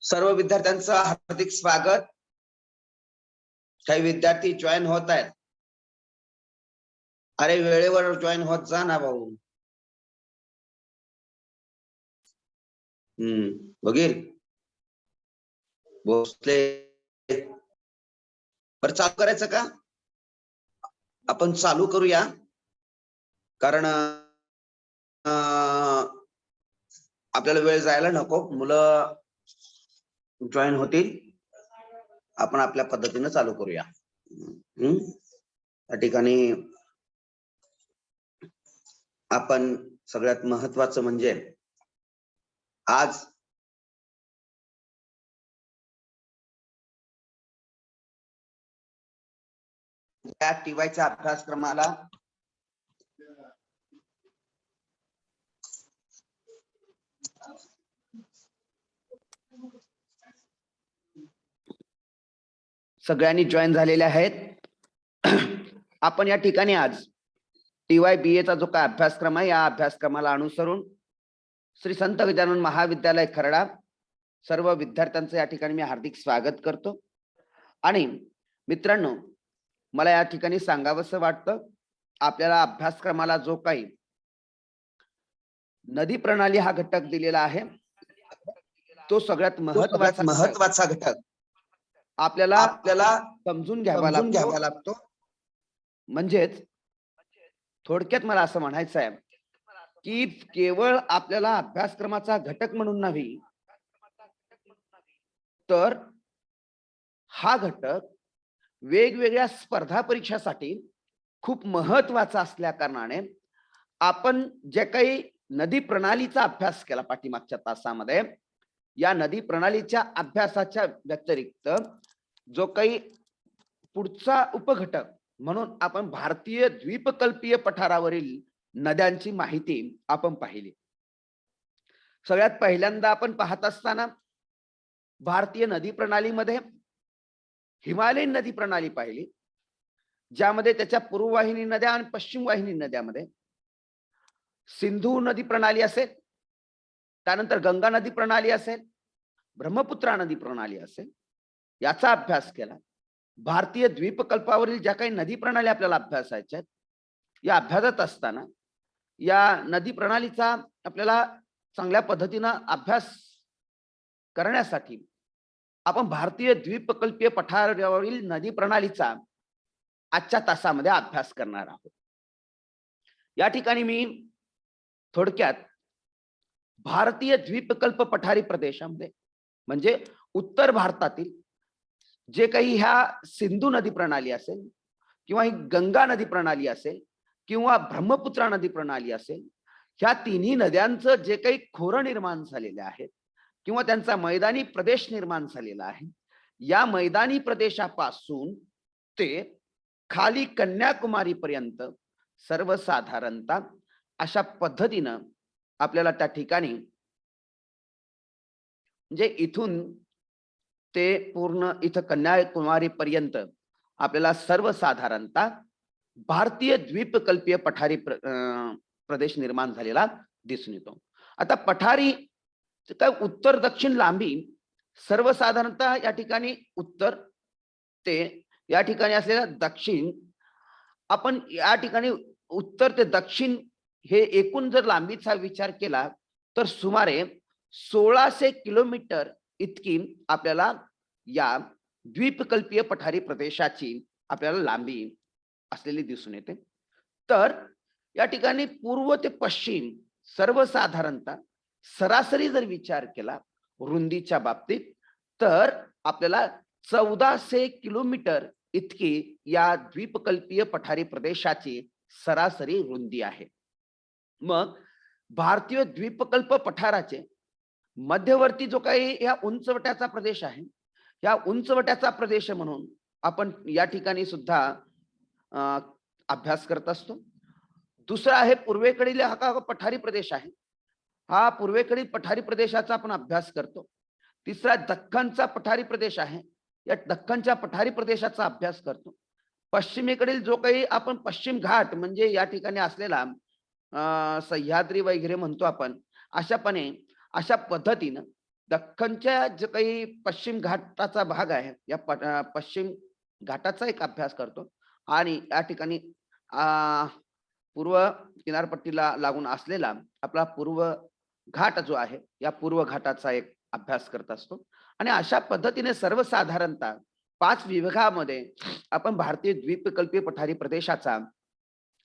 सर्व विद्यार्थ्यांचं हार्दिक स्वागत। काही विद्यार्थी जॉईन होत आहेत। अरे वेळेवर जॉईन होत जा ना भाऊ। बघील भोसले पर चालू करायचं का? आपण चालू करूया, कारण आपल्याला वेळ जायला नको, मुलं जॉईन होतील। आपण आपल्या पद्धतीने चालू करूया। या ठिकाणी आपण सगळ्यात महत्वाचं म्हणजे आज त्या टीवायच्या अभ्यासक्रमाला सगळ्यांनी जॉईन झालेले आहेत। आपण या ठिकाणी आज टीवाय BA चा जो काय अभ्यासक्रम आहे, या अभ्यासक्रमाला अनुसरून श्री संत गजानन महाविद्यालय खर्डा सर्व विद्यार्थ्यांचं या ठिकाणी मी हार्दिक स्वागत करतो। आणि मित्रांनो, मला या ठिकाणी सांगावंसं वाटतं, आपल्याला अभ्यासक्रमाला जो काही नदी प्रणाली हा घटक दिलेला आहे, तो सगळ्यात महत्वाचा घटक आपल्याला समजून घ्यावा लागतो। म्हणजेच थोडक्यात मला असं म्हणायचं आहे की केवळ आपल्याला अभ्यासक्रमाचा घटक म्हणून नाही, तर हा घटक वेगवेगळ्या स्पर्धा परीक्षासाठी खूप महत्वाचा असल्या कारणाने आपण जे काही नदी प्रणालीचा अभ्यास केला पाठीमागच्या तासामध्ये, या नदी प्रणालीच्या अभ्यासाच्या व्यतिरिक्त जो काही पुढचा उपघटक म्हणून आपण भारतीय द्वीपकल्पीय पठारावरील नद्यांची माहिती आपण पाहिली। सगळ्यात पहिल्यांदा आपण पाहत असताना भारतीय नदी प्रणालीमध्ये हिमालयन नदी प्रणाली पाहिली, ज्यामध्ये त्याच्या पूर्ववाहिनी नद्या आणि पश्चिम वाहिनी नद्यामध्ये सिंधू नदी प्रणाली असेल, त्यानंतर गंगा नदी प्रणाली असेल, ब्रह्मपुत्रा नदी प्रणाली असेल, याचा अभ्यास केला। भारतीय द्वीपकल्पावरील ज्या काही नदी प्रणाली आपल्याला अभ्यासायच्या आहेत, या अभ्यासात असताना या नदी प्रणालीचा आपल्याला चांगल्या पद्धतीनं अभ्यास करण्यासाठी आपण भारतीय द्वीपकल्पीय पठारावरील नदी प्रणालीचा आजच्या तासामध्ये अभ्यास करणार आहोत। या ठिकाणी मी थोडक्यात भारतीय द्वीपकल्प पठारी प्रदेशामध्ये म्हणजे उत्तर भारतातील जे काही ह्या सिंधू नदी प्रणाली असेल, किंवा ही गंगा नदी प्रणाली असेल, किंवा ब्रह्मपुत्रा नदी प्रणाली असेल, ह्या तिन्ही नद्यांचं जे काही खोरं निर्माण झालेले आहेत किंवा त्यांचा मैदानी प्रदेश निर्माण झालेला आहे, या मैदानी प्रदेशापासून ते खाली कन्याकुमारी पर्यंत सर्वसाधारणतः अशा पद्धतीनं आपल्याला त्या ठिकाणी म्हणजे इथून ते पूर्ण इथं कन्याकुमारी पर्यंत आपल्याला सर्वसाधारणतः भारतीय द्वीपकल्पीय पठारी प्रदेश निर्माण झालेला दिसून येतो। आता पठारी काय उत्तर दक्षिण लांबी सर्वसाधारणतः या ठिकाणी उत्तर ते या ठिकाणी असलेला दक्षिण, आपण या ठिकाणी उत्तर ते दक्षिण हे एकूण जर लांबीचा विचार केला तर सुमारे 1600 किलोमीटर इतकी आपल्याला या द्वीपकल्पीय पठारी प्रदेशाची आपल्याला लांबी असलेली दिसून येते। तर या ठिकाणी पूर्व ते पश्चिम सर्वसाधारणतः सरासरी जर विचार केला रुंदीच्या बाबतीत, तर आपल्याला 1400 किलोमीटर इतकी या द्वीपकल्पीय पठारी प्रदेशाची सरासरी रुंदी आहे। मग भारतीय द्वीपकल्प पठाराचे मध्यवर्ती जो काही या उंचवट्याचा प्रदेश आहे, या उंचवट्याचा प्रदेश म्हणून आपण या ठिकाणी सुद्धा अभ्यास करत असतो। दुसरा आहे पूर्वेकडील हा पठारी प्रदेश आहे, हा पूर्वेकडील पठारी प्रदेशाचा आपण अभ्यास करतो। तिसरा दख्खनचा पठारी प्रदेश आहे, या दख्खनच्या पठारी प्रदेशाचा अभ्यास करतो। पश्चिमेकडील जो काही आपण पश्चिम घाट म्हणजे या ठिकाणी असलेला सह्याद्री वगैरे म्हणतो आपण, अशा पद्धतीनं दख्खनच्या जे काही पश्चिम घाटाचा भाग आहे, या पश्चिम घाटाचा एक अभ्यास करतो आणि या ठिकाणी पूर्व किनारपट्टीला लागून असलेला आपला पूर्व घाट जो आहे, या पूर्व घाटाचा एक अभ्यास करत असतो. आणि अशा पद्धतीने सर्वसाधारणतः 5 विभागामध्ये आपण भारतीय द्वीपकल्पीय पठारी प्रदेशाचा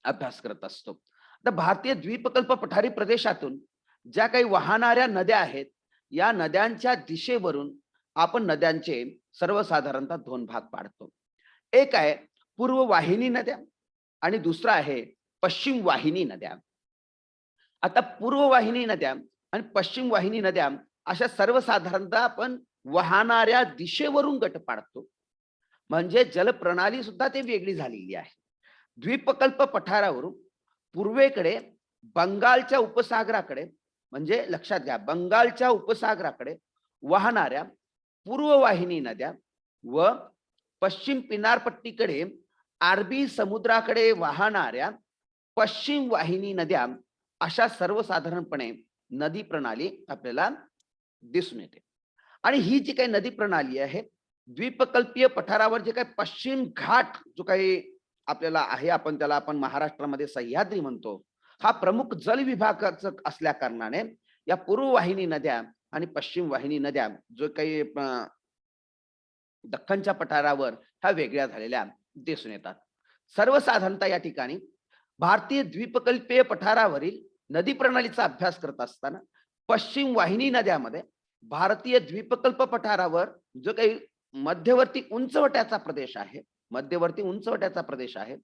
अभ्यास करत असतो. तर भारतीय द्वीपकल्प पठारी प्रदेशातून ज्या काही वाहणाऱ्या नद्या आहेत, या नद्यांच्या दिशेवरून आपण नद्यांचे सर्वसाधारणतः 2 भाग पाडतो. एक आहे पूर्व वाहिनी नद्या आणि दुसरा आहे पश्चिम वाहिनी नद्या. आता पूर्व वाहिनी नद्या आणि पश्चिम वाहिनी नद्या अशा सर्वसाधारणतः आपण वाहणाऱ्या दिशेवरून गट पाडतो. म्हणजे जलप्रणाली सुद्धा ते वेगळी झालेली आहे. द्वीपकल्प पठारावरून पूर्वेकडे बंगालच्या उपसागराकडे, म्हणजे लक्षात घ्या, बंगालच्या उपसागराकडे वाहणाऱ्या पूर्व वाहिनी नद्या व पश्चिम किनारपट्टीकडे अरबी समुद्राकडे वाहणाऱ्या पश्चिम वाहिनी नद्या, अशा सर्वसाधारणपणे नदी प्रणाली आपल्याला दिसून येते. आणि ही जी काही नदी प्रणाली आहे, द्वीपकल्पीय पठारावर जे काही पश्चिम घाट जो काही आपल्याला आहे, आपण महाराष्ट्रामध्ये सह्याद्री म्हणतो, हा प्रमुख जल विभागाचा असल्या कारणाने या पूर्व वाहिनी नद्या आणि पश्चिम वाहिनी नद्या जो काही दख्खनच्या पठारावर ह्या वेगळ्या झालेल्या दिसून येतात. सर्वसाधारणतः या ठिकाणी भारतीय द्वीपकल्पीय पठारावरील नदी प्रणालीचा अभ्यास करत असताना पश्चिम वाहिनी नद्यामध्ये भारतीय द्वीपकल्प पठारावर जो काही मध्यवर्ती उंचवट्याचा प्रदेश आहे,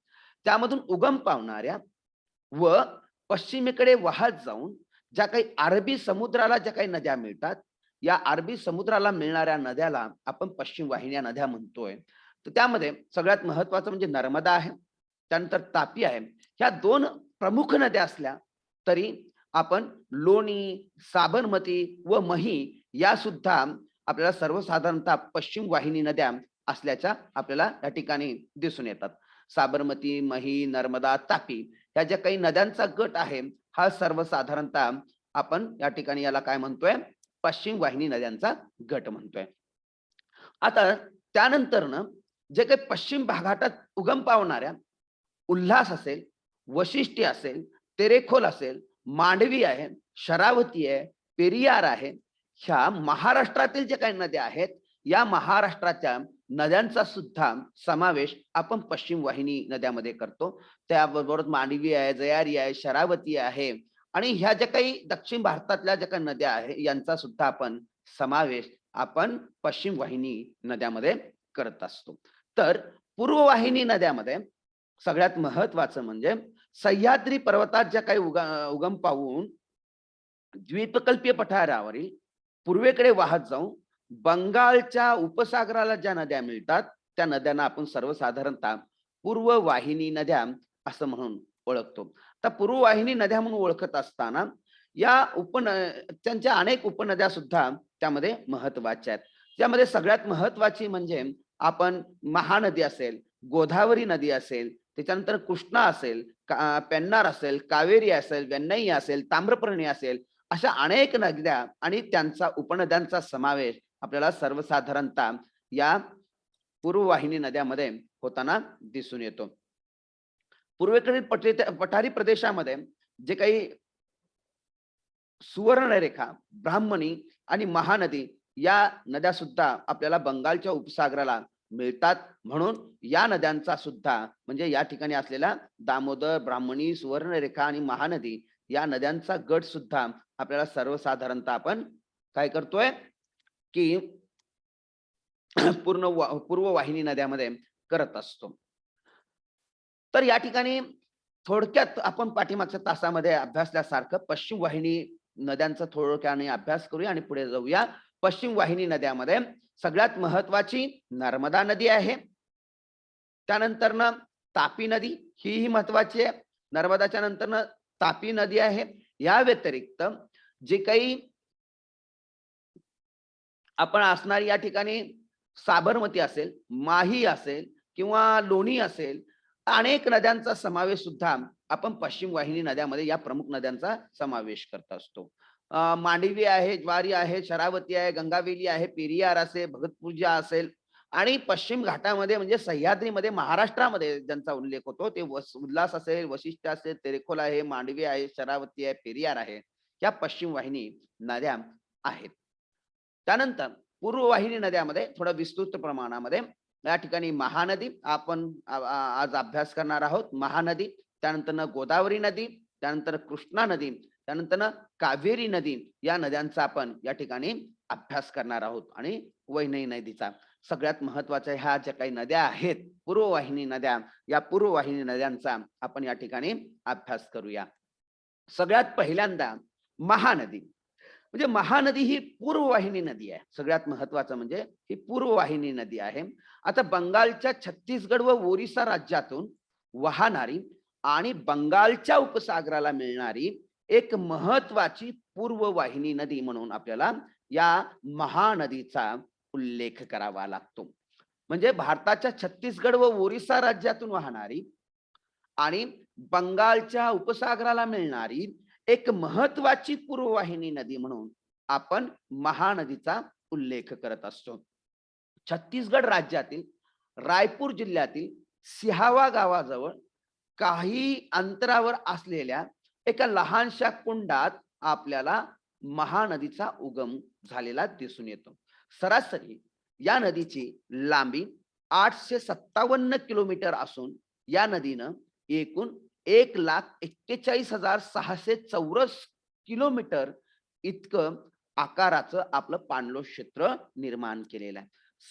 त्यामधून उगम पावणाऱ्या व पश्चिमेकडे वाहत जाऊन ज्या काही अरबी समुद्राला ज्या काही नद्या मिळतात, या अरबी समुद्राला मिळणाऱ्या नद्याला आपण पश्चिम वाहिन्या नद्या म्हणतोय. तर त्यामध्ये सगळ्यात महत्वाचं म्हणजे नर्मदा आहे, त्यानंतर तापी आहे. ह्या 2 प्रमुख नद्या असल्या तरी आपण लोणी, साबरमती व मही या सुद्धा आपल्याला सर्वसाधारणतः पश्चिम वाहिनी नद्या असल्याच्या आपल्याला या ठिकाणी दिसून येतात. साबरमती, मही, नर्मदा, तापी ह्या ज्या काही नद्यांचा गट आहे, हा सर्वसाधारणतः आपण या ठिकाणी याला काय म्हणतोय, पश्चिम वाहिनी नद्यांचा गट म्हणतोय. आता त्यानंतर जे काही पश्चिम भागात उगम पावणाऱ्या उल्हास असेल, वशिष्ठी असेल, तेरेखोल असेल, मांडवी आहे, शरावती आहे, पेरियार आहे, ह्या महाराष्ट्रातील ज्या काही नद्या आहेत, या महाराष्ट्राच्या नद्यांचा सुद्धा समावेश आपण पश्चिम वाहिनी नद्यामध्ये करतो. त्याबरोबर मांडवी आहे, जयारी आहे, शरावती आहे आणि ह्या ज्या काही दक्षिण भारतातल्या ज्या काही नद्या आहे, यांचा सुद्धा आपण समावेश आपण पश्चिम वाहिनी नद्यामध्ये करत असतो. तर पूर्व वाहिनी नद्यामध्ये सगळ्यात महत्वाचं म्हणजे सह्याद्री पर्वतात ज्या काही उगम पावून द्वीपकल्पीय पठारावरील पूर्वेकडे वाहत जाऊन बंगालच्या उपसागराला ज्या नद्या मिळतात, त्या नद्यांना आपण सर्वसाधारणतः पूर्व वाहिनी नद्या असं म्हणून ओळखतो. तर पूर्व वाहिनी नद्या म्हणून ओळखत असताना या त्यांच्या अनेक उपनद्या सुद्धा त्यामध्ये महत्वाच्या आहेत. त्यामध्ये सगळ्यात महत्वाची म्हणजे आपण महानदी असेल, गोदावरी नदी असेल, त्याच्यानंतर कृष्णा असेल, पेन्नार असेल, कावेरी असेल, वेन्नई असेल, ताम्रपर्णी असेल, अशा अनेक नद्या आणि त्यांचा उपनद्यांचा समावेश आपल्याला सर्वसाधारणतः या पूर्व वाहिनी नद्यामध्ये होताना दिसून येतो. पूर्वेकडील पठारी प्रदेशामध्ये जे काही सुवर्णरेखा, ब्राह्मणी आणि महानदी या नद्या सुद्धा आपल्याला बंगालच्या उपसागराला मिळतात. म्हणून या नद्यांचा सुद्धा म्हणजे या ठिकाणी असलेला दामोदर, ब्राह्मणी, सुवर्णरेखा आणि महानदी या नद्यांचा गट सुद्धा आपल्याला सर्वसाधारणतः आपण काय करतोय की पूर्व वाहिनी नद्यामध्ये करत असतो. तर या ठिकाणी थोडक्यात आपण पाठीमागच्या तासामध्ये अभ्यासल्यासारखं पश्चिम वाहिनी नद्यांचा थोडक्याने अभ्यास करूया आणि पुढे जाऊया. पश्चिम वाहिनी नद्यामध्ये सगळ्यात महत्वाची नर्मदा नदी आहे, त्यानंतर तापी नदी ही महत्वाची आहे, नर्मदाच्या नंतर तापी नदी आहे. या व्यतिरिक्त जे काही आपण असणारी या ठिकाणी साबरमती असेल, माही असेल किंवा लोणी असेल, अनेक नद्यांचा समावेश सुद्धा आपण पश्चिम वाहिनी नद्यामध्ये या प्रमुख नद्यांचा समावेश करत असतो. मांडवी आहे, ज्वारी आहे, शरावती आहे, गंगावेली आहे, पेरियार असेल, भगतपूजा असेल आणि पश्चिम घाटामध्ये म्हणजे सह्याद्रीमध्ये महाराष्ट्रामध्ये ज्यांचा उल्लेख होतो ते उल्हास असेल, वशिष्ठ असेल, तेरेखोल आहे, मांडवी आहे, शरावती आहे, पेरियार आहे. या पश्चिम वाहिनी नद्या आहेत. त्यानंतर पूर्व वाहिनी नद्यामध्ये थोडं विस्तृत प्रमाणामध्ये या ठिकाणी महानदी आपण आज अभ्यास करणार आहोत. महानदी, त्यानंतर गोदावरी नदी, त्यानंतर कृष्णा नदी, त्यानंतर कावेरी नदी, या नद्यांचा आपण या ठिकाणी अभ्यास करणार आहोत. आणि वैनई नदीचा सगळ्यात महत्वाच्या ह्या ज्या काही नद्या आहेत पूर्व वाहिनी नद्या, या पूर्व वाहिनी नद्यांचा आपण या ठिकाणी अभ्यास करूया. सगळ्यात पहिल्यांदा महानदी. म्हणजे महानदी ही पूर्ववाहिनी नदी आहे. सगळ्यात महत्वाचं म्हणजे ही पूर्ववाहिनी नदी आहे. आता बंगालच्या छत्तीसगड व ओरिसा राज्यातून वाहणारी आणि बंगालच्या उपसागराला मिळणारी एक महत्वाची पूर्ववाहिनी नदी म्हणून आपल्याला या महानदीचा उल्लेख करावा लागतो. म्हणजे भारताच्या छत्तीसगड व ओरिसा राज्यातून वाहणारी आणि बंगालच्या उपसागराला मिळणारी एक महत्वाची पूर्ववाहिनी नदी म्हणून आपण महानदीचा उल्लेख करत असतो. छत्तीसगड राज्यातील रायपूर जिल्ह्यातील सिहावा गावाजवळ काही अंतरावर असलेल्या एका लहानशा कुंडात आपल्याला महानदीचा उगम झालेला दिसून येतो. सरासरी या नदीची लांबी 857 किलोमीटर असून या नदीनं एकूण 1,41,600 चौरस किलोमीटर इतकं आकाराचं आपलं पाणलोट क्षेत्र निर्माण केलेलं आहे.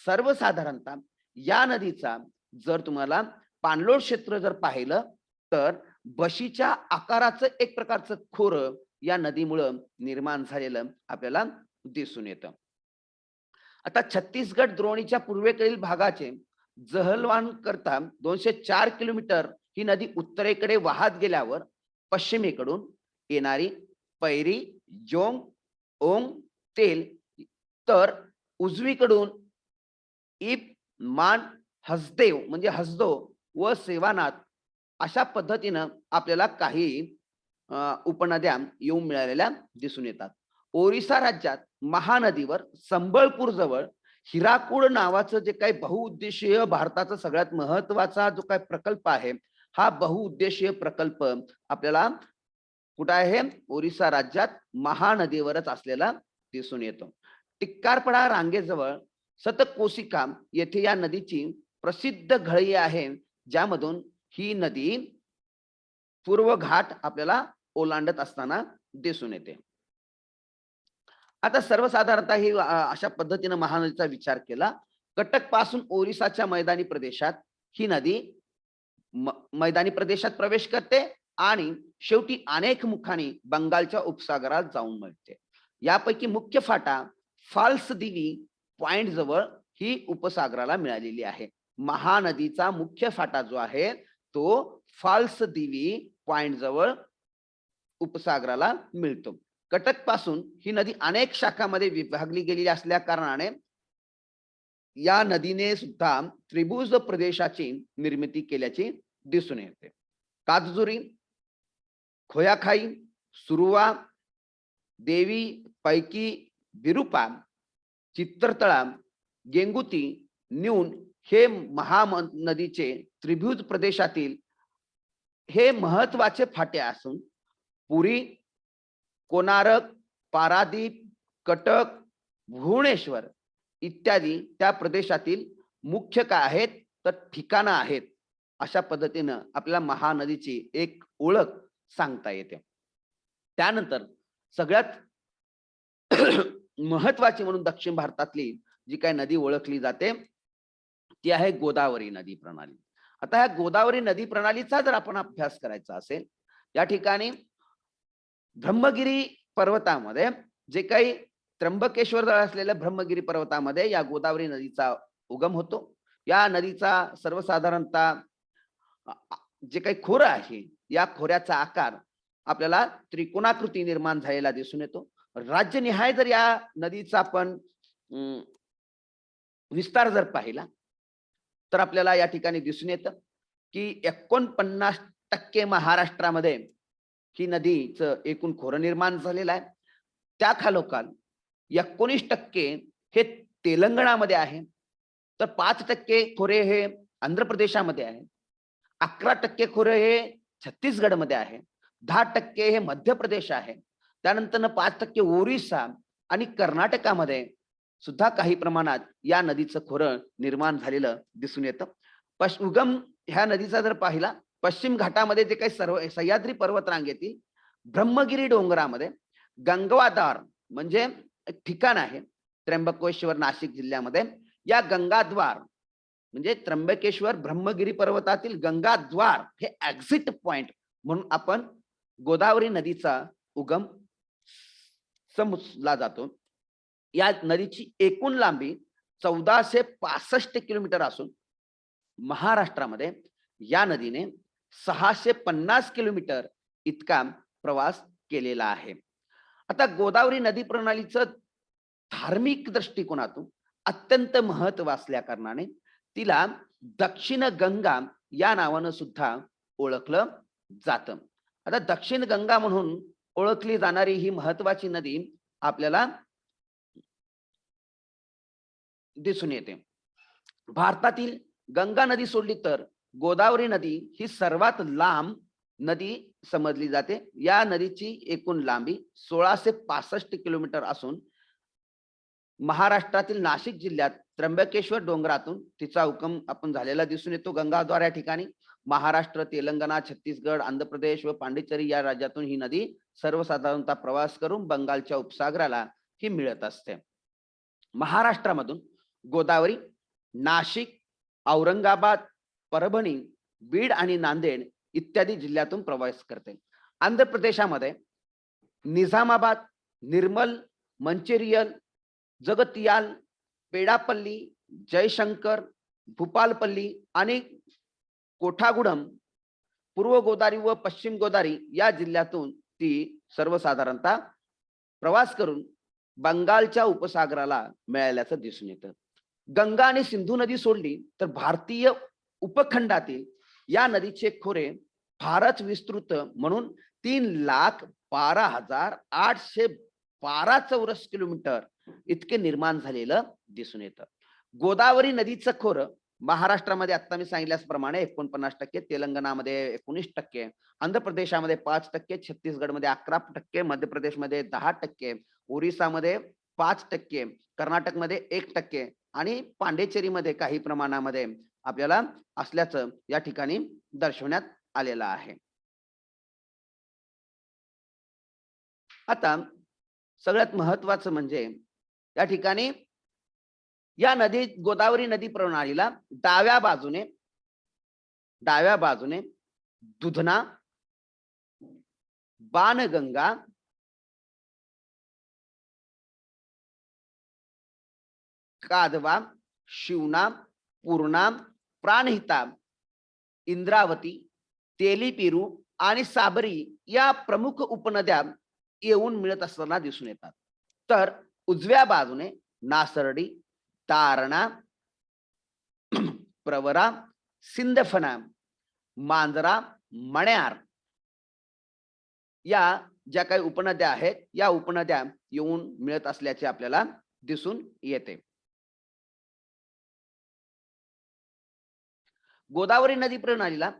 सर्वसाधारणतः या नदीचा जर तुम्हाला पाणलोट क्षेत्र जर पाहिलं तर बशीच्या आकाराचं एक प्रकारचं खोरं या नदीमुळं निर्माण झालेलं आपल्याला दिसून येतं. आता छत्तीसगड द्रोणीच्या पूर्वेकडील भागाचे जहलवान करता 204 किलोमीटर ही नदी उत्तरेकडे वाहत गेल्यावर पश्चिमेकडून येणारी पैरी, जोंग, ओंग, तेल, तर उजवीकडून इप, मान, हसदेव म्हणजे हसदो व सेवानाथ अशा पद्धतीनं आपल्याला काही उपनद्या येऊन मिळालेल्या दिसून येतात. ओरिसा राज्यात महानदीवर संबळपूर जवळ हिराकूड नावाचं जे काही बहुउद्देशीय भारताचा सगळ्यात महत्वाचा जो काही प्रकल्प आहे, हा बहुउद्देशीय प्रकल्प आपल्याला कुठं आहे? ओरिसा राज्यात महानदीवरच असलेला दिसून येतो. टिक्कारपडा रांगेजवळ सतकोशिका येथे या नदीची प्रसिद्ध घळई आहे, ज्यामधून ही नदी पूर्व घाट आपल्याला ओलांडत असताना दिसून येते. आता सर्वसाधारणतः ही अशा पद्धतीने महानदीचा विचार केला. कटक पासून ओरिसाच्या मैदानी प्रदेशात ही नदी मैदानी प्रदेशात प्रवेश करते आणि शेवटी अनेक मुखांनी बंगालच्या उपसागरात जाऊन मिळते. यापैकी मुख्य फाटा फाल्स दिवी पॉइंट जवळ ही उपसागराला मिळालेली आहे. महानदीचा मुख्य फाटा जो आहे तो फाल्स दिवी पॉइंट जवळ उपसागराला मिळतो. कटक पासून ही नदी अनेक शाखांमध्ये विभागली गेलेली असल्या कारणाने या नदीने सुद्धा त्रिभुज प्रदेशाची निर्मिती केल्याची दिसून येते. कातजुरी, खोयाखाई, सुरुवा, देवी पैकी, बिरुपा, चित्रतळा, गेंगुती, न्यून हे महानदीचे त्रिभुज प्रदेशातील हे महत्वाचे फाटे असून पुरी, कोणार्क, पारादीप, कटक, भुवनेश्वर इत्यादी त्या प्रदेशातील मुख्य काय आहेत तर ठिकाणं आहेत. अशा पद्धतीनं आपल्याला महानदीची एक ओळख सांगता येते. त्यानंतर सगळ्यात महत्वाची म्हणून दक्षिण भारतातली जी काही नदी ओळखली जाते ती आहे गोदावरी नदी प्रणाली. आता ह्या गोदावरी नदी प्रणालीचा जर आपण अभ्यास करायचा असेल, या ठिकाणी ब्रह्मगिरी पर्वतामध्ये जे काही त्र्यंबकेश्वर जवळ असलेल्या ब्रह्मगिरी पर्वतामध्ये या गोदावरी नदीचा उगम होतो. या नदीचा सर्वसाधारणतः जे काही खोरं आहे या खोऱ्याचा आकार आपल्याला त्रिकोणाकृती निर्माण झालेला दिसून येतो. राज्यनिहाय जर या नदीचा आपण विस्तार जर पाहिला तर आपल्याला या ठिकाणी दिसून येतं की 49% महाराष्ट्रामध्ये ही नदीचं एकूण खोरं निर्माण झालेलं आहे. त्या खालोखाल 19% हे तेलंगणामध्ये आहे, तर 5% खोरे हे आंध्र प्रदेशामध्ये आहे, 11% खोरे हे छत्तीसगडमध्ये आहे, 10% हे मध्य प्रदेश आहे, त्यानंतर 5% ओरिसा आणि कर्नाटकामध्ये सुद्धा काही प्रमाणात या नदीचं खोरं निर्माण झालेलं दिसून येतं. उगम ह्या नदीचा जर पाहिला, पश्चिम घाटामध्ये जे काही सर्व सह्याद्री पर्वत रांगेतील ब्रह्मगिरी डोंगरामध्ये गंगाद्वार म्हणजे एक ठिकाण आहे त्र्यंबकेश्वर नाशिक जिल्ह्यामध्ये. या गंगाद्वार म्हणजे त्र्यंबकेश्वर ब्रह्मगिरी पर्वतातील गंगाद्वार हे एक्झिट पॉइंट म्हणून आपण गोदावरी नदीचा उगम समजला जातो. या नदीची एकूण लांबी 1465 किलोमीटर असून महाराष्ट्रामध्ये या नदीने 650 किलोमीटर इतका प्रवास केलेला आहे. आता गोदावरी नदी प्रणालीचं धार्मिक दृष्टिकोनातून अत्यंत महत्व असल्या कारणाने तिला दक्षिण गंगा या नावानं सुद्धा ओळखलं जातं. आता दक्षिण गंगा म्हणून ओळखली जाणारी ही महत्वाची नदी आपल्याला दिसून येते. भारतातील गंगा नदी सोडली तर गोदावरी नदी ही सर्वात लांब नदी समजली जाते. या नदीची एकूण लांबी 1665 किलोमीटर असून महाराष्ट्रातील नाशिक जिल्ह्यात त्र्यंबकेश्वर डोंगरातून तिचा उगम आपण झालेला दिसून येतो. गंगाद्वार या ठिकाणी महाराष्ट्र, तेलंगणा, छत्तीसगड, आंध्र प्रदेश व पांडिचेरी या राज्यातून ही नदी सर्वसाधारणतः प्रवास करून बंगालच्या उपसागराला ही मिळत असते. महाराष्ट्रामधून गोदावरी नाशिक, औरंगाबाद, परभणी, बीड आणि नांदेड इत्यादी जिल्ह्यातून प्रवास करते. आंध्र प्रदेशामध्ये निजामाबाद, निर्मल, मंचिरियल, जगतियाल, पेडापल्ली, जयशंकर, भूपालपल्ली आणि कोठागुडम, पूर्व गोदावरी व पश्चिम गोदावरी या जिल्ह्यातून ती सर्वसाधारणतः प्रवास करून बंगालच्या उपसागराला मिळाल्याचं दिसून येतं. गंगा आणि सिंधू नदी सोडली तर भारतीय उपखंडातील या नदीचे खोरे फारच विस्तृत म्हणून 3,12,812 चौरस किलोमीटर इतके निर्माण झालेलं दिसून येतं. गोदावरी नदीचं खोरं महाराष्ट्रामध्ये आता मी सांगितल्याप्रमाणे 49%, तेलंगणामध्ये 19%, आंध्र प्रदेशामध्ये 5%, छत्तीसगडमध्ये 11%, मध्य प्रदेशमध्ये 10%, ओरिसामध्ये 5%, कर्नाटकमध्ये 1% आणि पांडिचेरीमध्ये काही प्रमाणामध्ये आपल्याला असल्याचं या ठिकाणी दर्शवण्यात आलेलं आहे. आता सगळ्यात महत्वाचं म्हणजे या ठिकाणी या नदी गोदावरी नदी प्रणालीला डाव्या बाजूने दुधना, बाणगंगा, कादवा, शिवना, पूर्णा, प्राणहिता, इंद्रावती, तेलीपिरू आणि साबरी या प्रमुख उपनद्या येऊन मिळत असताना दिसून येतात. तर उजव्या बाजूने नासर्डी, तारणा, प्रवरा, सिंदफना, मांजरा, मण्यार या ज्या काही उपनद्या आहेत या उपनद्या येऊन मिळत असल्याचे आपल्याला दिसून येते. गोदावरी नदी प्रणालीला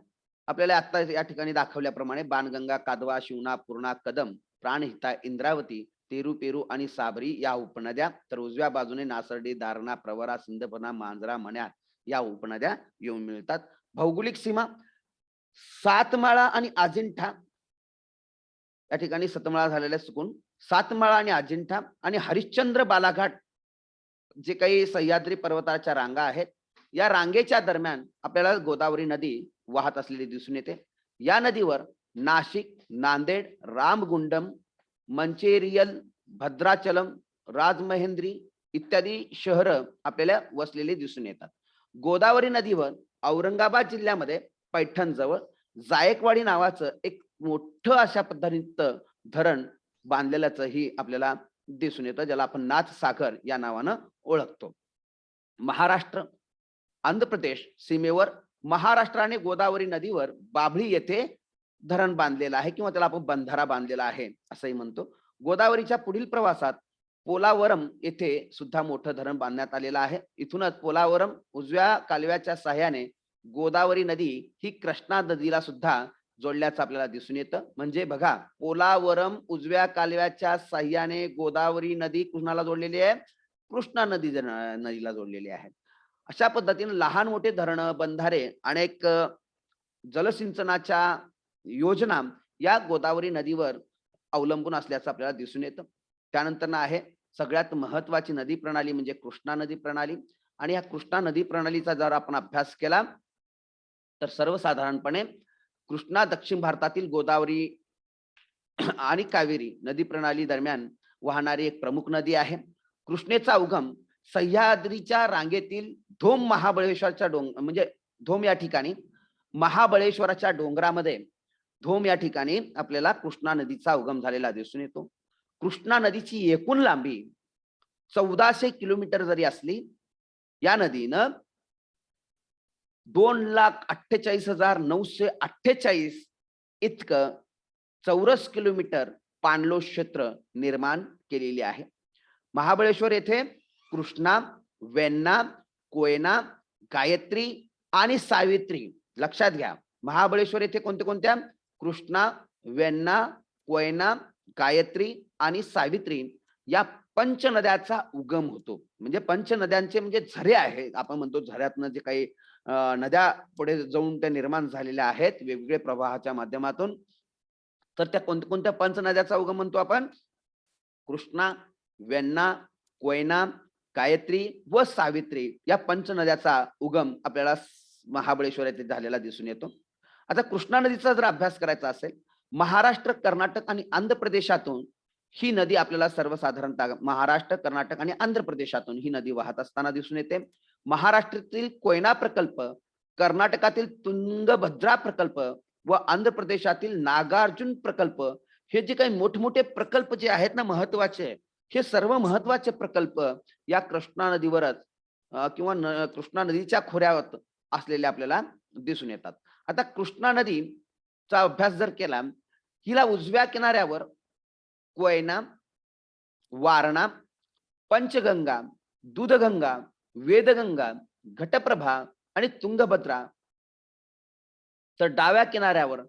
आपल्याला आता या ठिकाणी दाखवल्याप्रमाणे बाणगंगा, कादवा, शिवना, पूर्णा, कदम, प्राणहिता, इंद्रावती, तेरू आणि साबरी या उपनद्या, तर उजव्या बाजूने नासर्डी, दारणा, प्रवरा, सिंदफना, मांजरा, मण्यार या उपनद्या येऊन मिळतात. भौगोलिक सीमा सातमाळा आणि अजिंठा या ठिकाणी सतमाळा झालेल्या चुकून सातमाळा आणि अजिंठा आणि हरिश्चंद्र बालाघाट जे काही सह्याद्री पर्वताच्या रांगा आहेत या रांगेच्या दरम्यान आपल्याला गोदावरी नदी वाहत असलेली दिसून येते. या नदीवर नाशिक, नांदेड, रामगुंडम, मंचेरियल, भद्राचलम, राजमहेंद्री इत्यादी शहर आपल्याला वसलेली दिसून येतात. गोदावरी नदीवर औरंगाबाद जिल्ह्यामध्ये पैठण जवळ जायकवाडी नावाचं एक मोठं अशा पद्धतीचं धरण बांधलेल्याच ही आपल्याला दिसून येतं, ज्याला आपण नाथ सागर या नावानं ओळखतो. महाराष्ट्र आंध्र प्रदेश सीमेवर महाराष्ट्राने गोदावरी नदीवर बाभळी येथे धरण बांधलेलं आहे किंवा त्याला आपण बंधारा बांधलेला आहे असंही म्हणतो. गोदावरीच्या पुढील प्रवासात पोलावरम येथे सुद्धा मोठं धरण बांधण्यात आलेलं आहे. इथूनच पोलावरम उजव्या कालव्याच्या सहाय्याने गोदावरी नदी ही कृष्णा नदीला सुद्धा जोडल्याचं आपल्याला दिसून येतं. म्हणजे बघा, पोलावरम उजव्या कालव्याच्या साह्याने गोदावरी नदी कुणाला जोडलेली आहे? कृष्णा नदीला जोडलेली आहे. अशा पद्धतीने लहान मोठे धरणं, बंधारे, अनेक जलसिंचनाच्या योजना या गोदावरी नदीवर अवलंबून असल्याचं आपल्याला दिसून येतं. त्यानंतर आहे सगळ्यात महत्वाची नदी प्रणाली म्हणजे कृष्णा नदी प्रणाली. आणि या कृष्णा नदी प्रणालीचा जर आपण अभ्यास केला तर सर्वसाधारणपणे कृष्णा दक्षिण भारतातील गोदावरी आणि कावेरी नदी प्रणाली दरम्यान वाहणारी एक प्रमुख नदी आहे. कृष्णेचा उगम सह्याद्रीच्या रांगेतील धोम महाबळेश्वरच्या म्हणजे धोम या ठिकाणी महाबळेश्वराच्या डोंगरामध्ये धोम या ठिकाणी आपल्याला कृष्णा नदीचा उगम झालेला दिसून येतो. कृष्णा नदीची एकूण लांबी 1400 किलोमीटर जरी असली, या नदीनं 2,48,948 इतकं चौरस किलोमीटर पाणलोट क्षेत्र निर्माण केलेली आहे. महाबळेश्वर येथे कृष्णा, वेण्णा, कोयना, गायत्री आणि सावित्री, लक्षात घ्या, महाबळेश्वर येथे कोणत्या? कृष्णा, वेण्णा, कोयना, गायत्री आणि सावित्री या पंचनद्याचा उगम होतो. म्हणजे पंचनद्यांचे म्हणजे झरे आहेत, आपण म्हणतो झऱ्यातनं जे काही नद्या पुढे जाऊन त्या निर्माण झालेल्या आहेत वेगवेगळ्या प्रवाहाच्या माध्यमातून. तर त्या कोणत्या पंचनद्याचा उगम म्हणतो आपण? कृष्णा, वेण्णा, कोयना, गायत्री व सावित्री या पंचनद्याचा उगम आपल्याला महाबळेश्वर येथे झालेला दिसून येतो. आता कृष्णा नदीचा जर अभ्यास करायचा असेल, महाराष्ट्र, कर्नाटक आणि आंध्र प्रदेशातून ही नदी आपल्याला सर्वसाधारणतः महाराष्ट्र, कर्नाटक आणि आंध्र प्रदेशातून ही नदी वाहत असताना दिसून येते. महाराष्ट्रातील कोयना प्रकल्प, कर्नाटकातील तुंगभद्रा प्रकल्प व आंध्र प्रदेशातील नागार्जुन प्रकल्प, हे जे काही मोठमोठे प्रकल्प जे आहेत ना महत्वाचे, हे सर्व महत्वाचे प्रकल्प या कृष्णा नदीवरच किंवा कृष्णा नदीच्या खोऱ्यावर असलेले आपल्याला दिसून येतात. आता कृष्णा नदीचा अभ्यास जर केला, हिला उजव्या किनाऱ्यावर कोयना, वारणा, पंचगंगा, दूधगंगा, वेदगंगा, घटप्रभा आणि तुंगभद्रा, तर डाव्या किनाऱ्यावर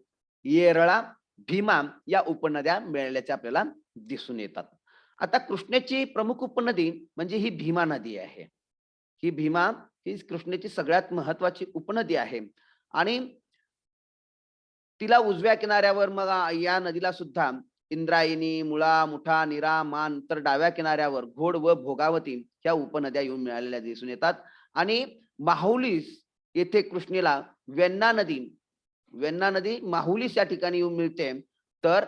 येरळा, भीमा या उपनद्या मिळाल्याचे आपल्याला दिसून येतात. आता कृष्णेची प्रमुख उपनदी म्हणजे ही भीमा नदी आहे. ही भीमा ही कृष्णेची सगळ्यात महत्वाची उपनदी आहे आणि तिला उजव्या किनाऱ्यावर मग या नदीला सुद्धा इंद्रायणी, मुळा, मुठा, नीरा, मान, तर डाव्या किनाऱ्यावर घोड व भोगावती ह्या उपनद्या येऊन मिळालेल्या दिसून येतात. आणि माहुलीस येथे कृष्णेला वेण्णा नदी माहुलीस या ठिकाणी येऊन मिळते. तर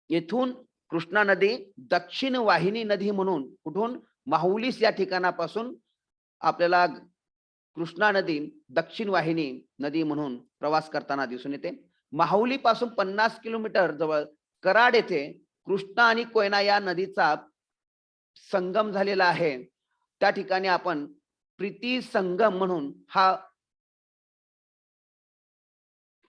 येथून कृष्णा नदी दक्षिण वाहिनी नदी म्हणून कुठून माहुलीस या ठिकाणापासून आपल्याला कृष्णा नदी दक्षिण वाहिनी नदी म्हणून प्रवास करताना दिसून येते. माहुली पासून 50 किलोमीटर जवळ कराड येथे कृष्णा आणि कोयना या नदीचा संगम झालेला आहे. त्या ठिकाणी आपण प्रीती संगम म्हणून हा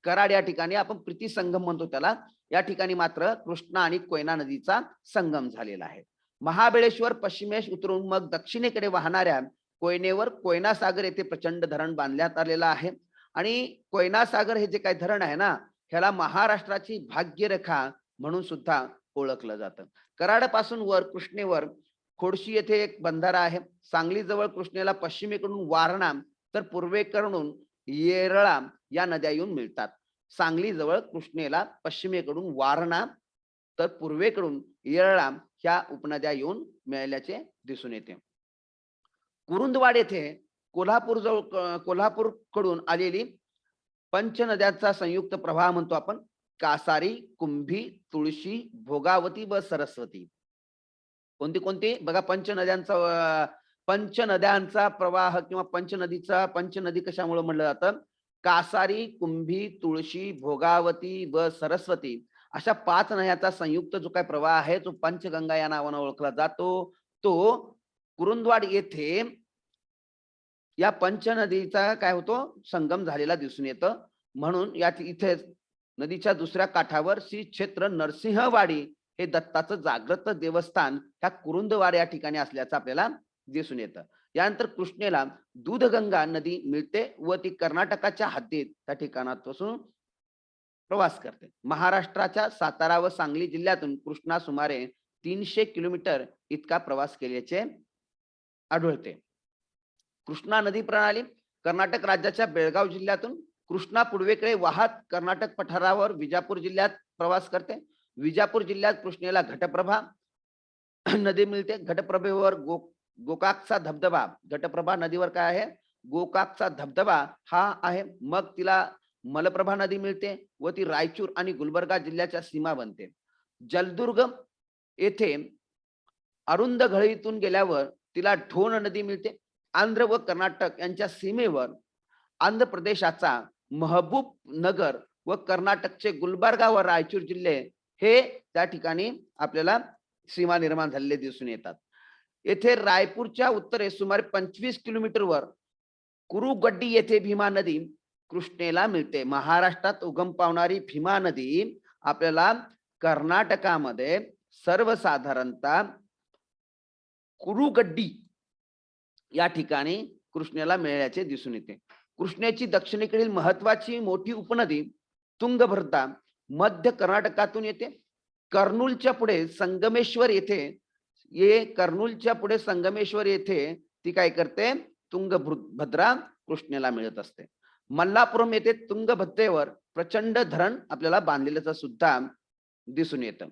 कराड या ठिकाणी आपण प्रीती संगम म्हणतो त्याला. या ठिकाणी मात्र कृष्णा आणि कोयना नदीचा संगम झालेला आहे. महाबळेश्वर पश्चिमेस उतरून मग दक्षिणेकडे वाहणाऱ्या कोयनेवर कोयना सागर येथे प्रचंड धरण बांधण्यात आलेलं आहे. आणि कोयना सागर हे जे काही धरण आहे ना, ह्याला महाराष्ट्राची भाग्यरेखा म्हणून सुद्धा ओळखलं जातं. कराडपासून वर कृष्णेवर खोडशी येथे एक बंधारा आहे. सांगली जवळ कृष्णेला पश्चिमेकडून वारणा तर पूर्वेकडून येरळा या नद्या येऊन मिळतात. सांगली जवळ कृष्णेला पश्चिमेकडून वारणा तर पूर्वेकडून येरळा ह्या उपनद्या येऊन मिळाल्याचे दिसून येते. कुरुंदवाड येथे कोल्हापूर कडून आलेली पंचनद्यांचा संयुक्त प्रवाह म्हणतो आपण कासारी, कुंभी, तुळशी, भोगावती व सरस्वती. कोणती बघा, पंचनद्यांचा प्रवाह किंवा पंचनदी कशामुळे म्हणलं जातं? कासारी, कुंभी, तुळशी, भोगावती व सरस्वती अशा 5 नद्यांचा संयुक्त जो काही प्रवाह आहे तो पंचगंगा या नावाने ओळखला जातो. तो कुरुंदवाड येथे या पंचनदीचा काय होतो? संगम झालेला दिसून येतं. म्हणून इथे नदीच्या दुसऱ्या काठावर श्री क्षेत्र नरसिंहवाडी हे दत्ताचं जागृत देवस्थान ह्या कुरुंदवार या ठिकाणी असल्याचं आपल्याला दिसून येतं. यानंतर कृष्णेला दूधगंगा नदी मिळते व ती कर्नाटकाच्या हद्दीत त्या ठिकाणापासून प्रवास करते. महाराष्ट्राच्या सातारा व सांगली जिल्ह्यातून कृष्णा सुमारे 300 किलोमीटर इतका प्रवास केल्याचे आढळते. कृष्णा नदी प्रणाली कर्नाटक राज्याच्या बेळगाव जिल्ह्यातून कृष्णा पूर्वेकडे वाहत कर्नाटक पठारावर विजापूर जिल्ह्यात प्रवास करते. विजापूर जिल्ह्यात कृष्णेला घटप्रभा नदी मिळते. घटप्रभेवर गोकाकचा धबधबा, घटप्रभा नदीवर काय आहे, गोकाकचा धबधबा हा आहे. मग तिला मलप्रभा नदी मिळते व ती रायचूर आणि गुलबर्गा जिल्ह्याच्या सीमा बनते. जलदुर्ग येथे अरुंद घळीतून गेल्यावर तिला ढोण नदी मिळते. आंध्र व कर्नाटक यांच्या सीमेवर आंध्र प्रदेशाचा महबूब नगर व कर्नाटकचे गुलबर्गा व रायचूर जिल्हे हे त्या ठिकाणी आपल्याला सीमा निर्माण झालेले दिसून येतात. येथे रायपूरच्या उत्तरेस सुमारे 25 किलोमीटरवर कुरुगड्डी येथे भीमा नदी कृष्णेला मिळते. महाराष्ट्रात उगम पावणारी भीमा नदी आपल्याला कर्नाटकामध्ये सर्वसाधारणतः कुरुगड्डी या ठिकाणी कृष्णेला मिळाल्याचे दिसून येते. कृष्णेची दक्षिणेकडील महत्वाची मोठी उपनदी तुंगभद्रा मध्य कर्नाटकातून येते. कर्नूलच्या पुढे संगमेश्वर येथे ती काय करते, तुंगभद्रा कृष्णेला मिळत असते. मल्लापुरम येथे तुंगभद्रेवर प्रचंड धरण आपल्याला बांधलेलं सुद्धा दिसून येतं.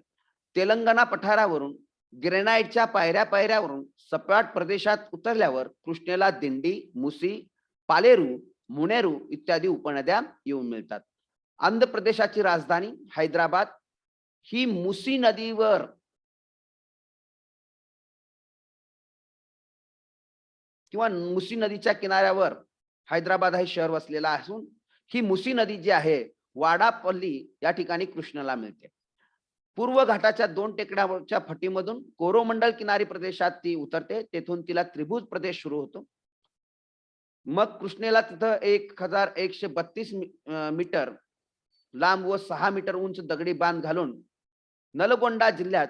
तेलंगणा पठारावरून ग्रेनाइटच्या पायऱ्यावरून सपाट प्रदेशात उतरल्यावर कृष्णेला दिंडी, मुसी, पालेरू, मुनेरू इत्यादी उपनद्या येऊन मिळतात. आंध्र प्रदेशाची राजधानी हैदराबाद ही मुसी नदीवर किंवा मुसी नदीच्या किनाऱ्यावर हैदराबाद हे शहर वसलेला असून ही मुसी नदी जी आहे वाडापल्ली या ठिकाणी कृष्णेला मिळते. पूर्व घाटाच्या 2 टेकड्यावरच्या फटीमधून कोरोमंडल किनारी प्रदेशात ती उतरते. तेथून तिला त्रिभुज प्रदेश सुरू होतो. मग कृष्णेला तिथं 1132 मीटर लांब व 6 मीटर उंच दगडी बांध घालून नलगोंडा जिल्ह्यात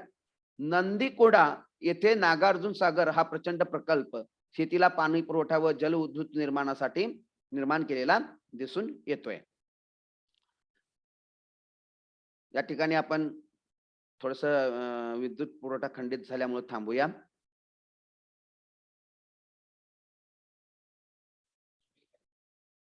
नंदीकोडा येथे नागार्जुन सागर हा प्रचंड प्रकल्प शेतीला पाणी पुरवठा व जल विद्युत निर्माणासाठी निर्माण केलेला दिसून येतोय. या ठिकाणी आपण थोडस विद्युत पुरवठा खंडित झाल्यामुळे थांबूया.